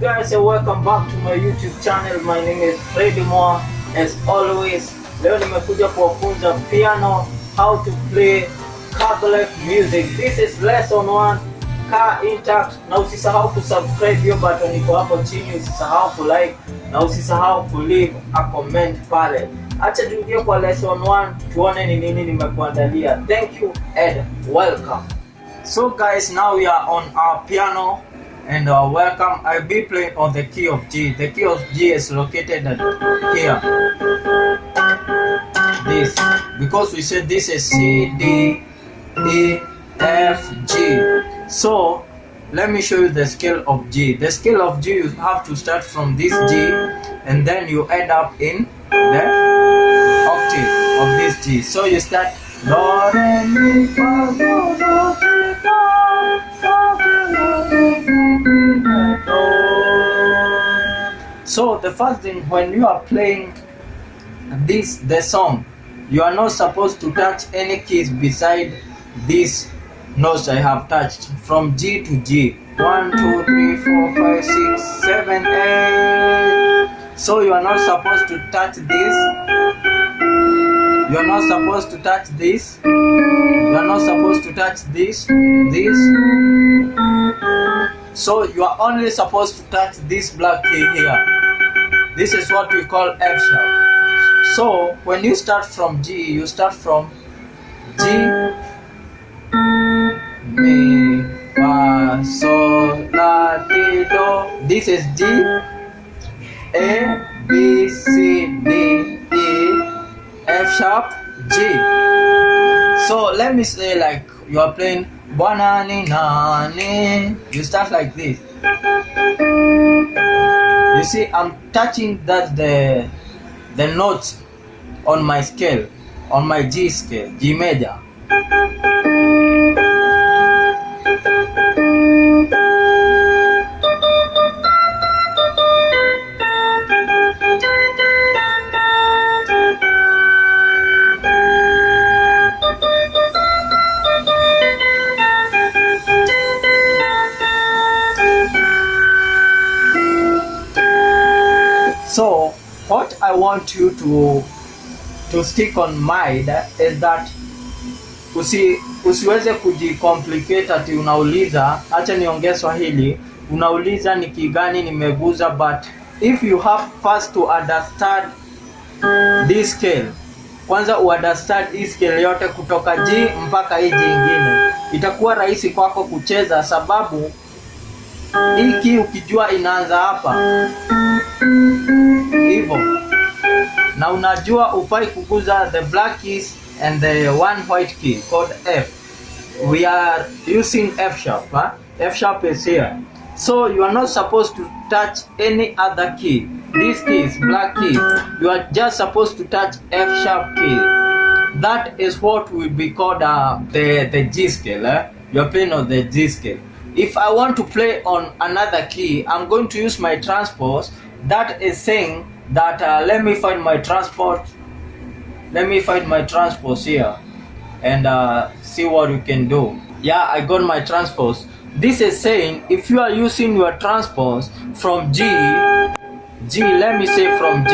guys and welcome back to my YouTube channel. My name is Freddy Moore. As always, leo nimekuja kuwafunza piano, how to play Catholic music. This is lesson 1, car intact. Na usisahau kusubscribe, hiyo button iko hapo chini. Usisahau kulike na usisahau kuleave a comment pale. Acha tuingie kwa lesson 1 tuone ni nini nimekuandalia. Thank you and welcome. So guys, now we are on our piano. And welcome. I'll be playing on the key of G. The key of G is located at here. This, because we said this is C, D, E, F, G. So let me show you the scale of G. The scale of G, you have to start from this G, and then you end up in the octave of this G. So you start Do, Re, Mi, Fa, Do, Do, Re, Do, So the first thing, when you are playing the song, you are not supposed to touch any keys beside these notes I have touched from G to G. 1, 2, 3, 4, 5, 6, 7, 8. So you are not supposed to touch this. You are not supposed to touch this. You are not supposed to touch this. So you are only supposed to touch this black key here. This is what we call F sharp. So when you start from G, you start from G, Mi, Fa, Sol, La, Ti, Do. This is G, A, B, C, D, E, F sharp, G. So let me say, like you are playing nani, nani. You start like this. You see, I'm touching that the notes on my scale, on my G scale, G major. So what I want you to stick on mind is that usiweze kujicomplicate ati unauliza, acha niongee Swahili, unauliza ni kigani nimeguza. But if you have first to understand this scale, kwanza understand hii scale yote kutoka G mpaka hii G ingine, itakuwa rahisi kwako kucheza, sababu hii key ukijua inaanza hapa hivyo, na unajua ufai kuguza the black keys and the one white key called F. We are using F sharp. F sharp is here. So you are not supposed to touch any other key. This key is black key. You are just supposed to touch F sharp key. That is what will be called the G scale. You are playing on the G scale. If I want to play on another key, I'm going to use my transpose. That is saying that let me find my transpose. Let me find my transpose here and see what you can do. Yeah, I got my transpose. This is saying if you are using your transpose from G, let me say from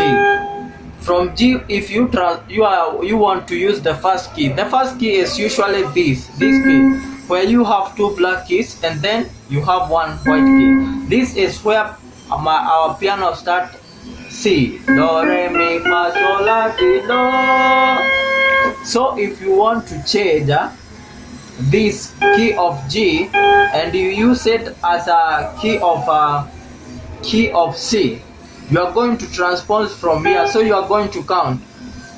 G, if you want to use the first key. The first key is usually this key, where you have two black keys and then you have one white key. This is where our piano start. C, Do, Re, Mi, Fa, Sol, La, Ti, Do. So if you want to change this key of G and you use it as a key of C, you are going to transpose from here. So you are going to count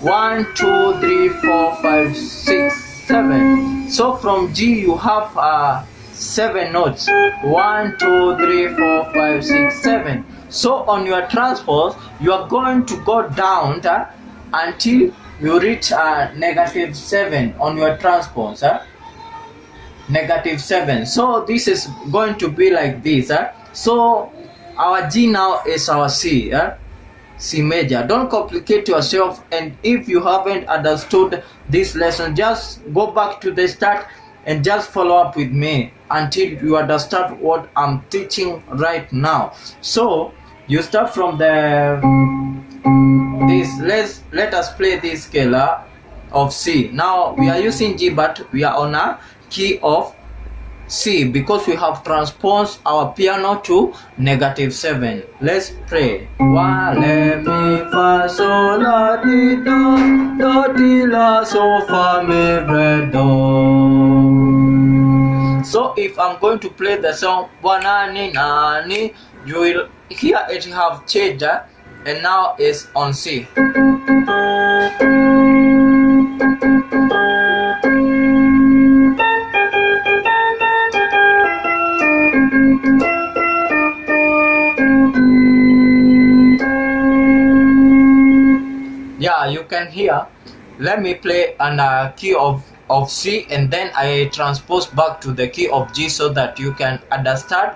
1, 2, 3, 4, 5, 6, 7. So from G you have 7 notes. 1, 2, 3, 4, 5, 6, 7. So on your transpose, you are going to go down until you reach -7 on your transpose. -7. So this is going to be like this. So our G now is our C. C major. Don't complicate yourself, and if you haven't understood this lesson, just go back to the start and just follow up with me until you understand what I'm teaching right now. So you start from the this. Let us play this scale of C. Now we are using G, but we are on a key of C because we have transposed our piano to -7. Let's pray. Wa le mi fa sol la ti do ti la so fa mi re do. So if I'm going to play the song wa nani nani, you will hear it have changed and now it's on C. Yeah, you can hear. Let me play on a key of C and then I transpose back to the key of G so that you can understand.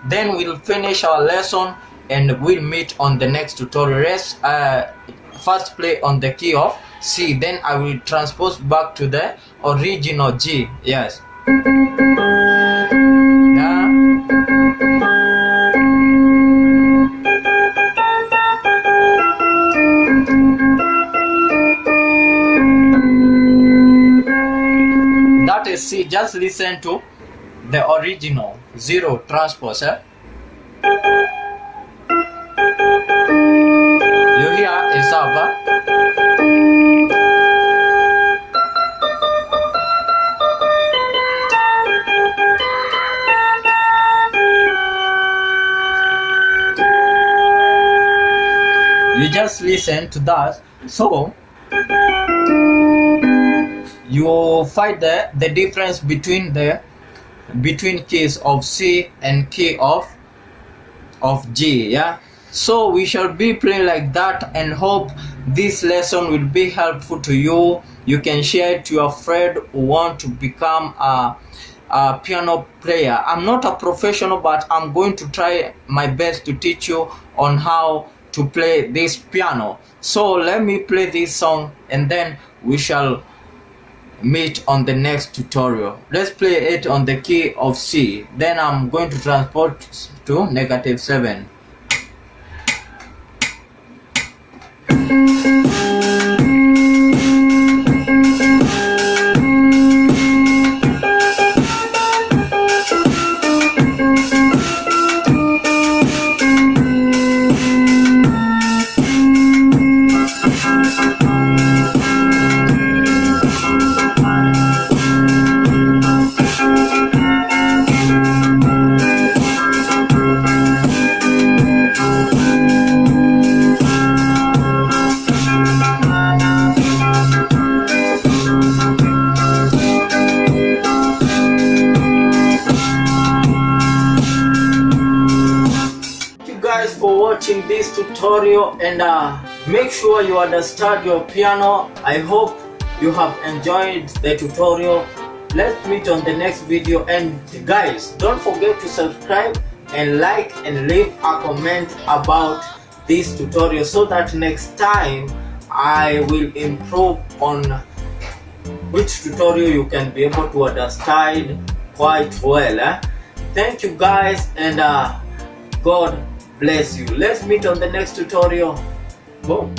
Then we'll finish our lesson and we'll meet on the next tutorial. Let's first play on the key of C, then I will transpose back to the original G. Yes. Yeah. That is C. Just listen to the original 0 transpose. You hear is up. You just listen to that. So you find the difference between keys of C and key of G. Yeah, so we shall be playing like that and hope this lesson will be helpful to you. You can share it to your friend who want to become a piano player. I'm not a professional, but I'm going to try my best to teach you on how to play this piano. So let me play this song and then we shall meet on the next tutorial. Let's play it on the key of C, then I'm going to transport to -7. For watching this tutorial and make sure you understand your piano. I hope you have enjoyed the tutorial. Let's meet on the next video, and guys, don't forget to subscribe and like and leave a comment about this tutorial so that next time I will improve on which tutorial you can be able to understand quite well. Thank you guys, and God bless you. Let's meet on the next tutorial. Boom.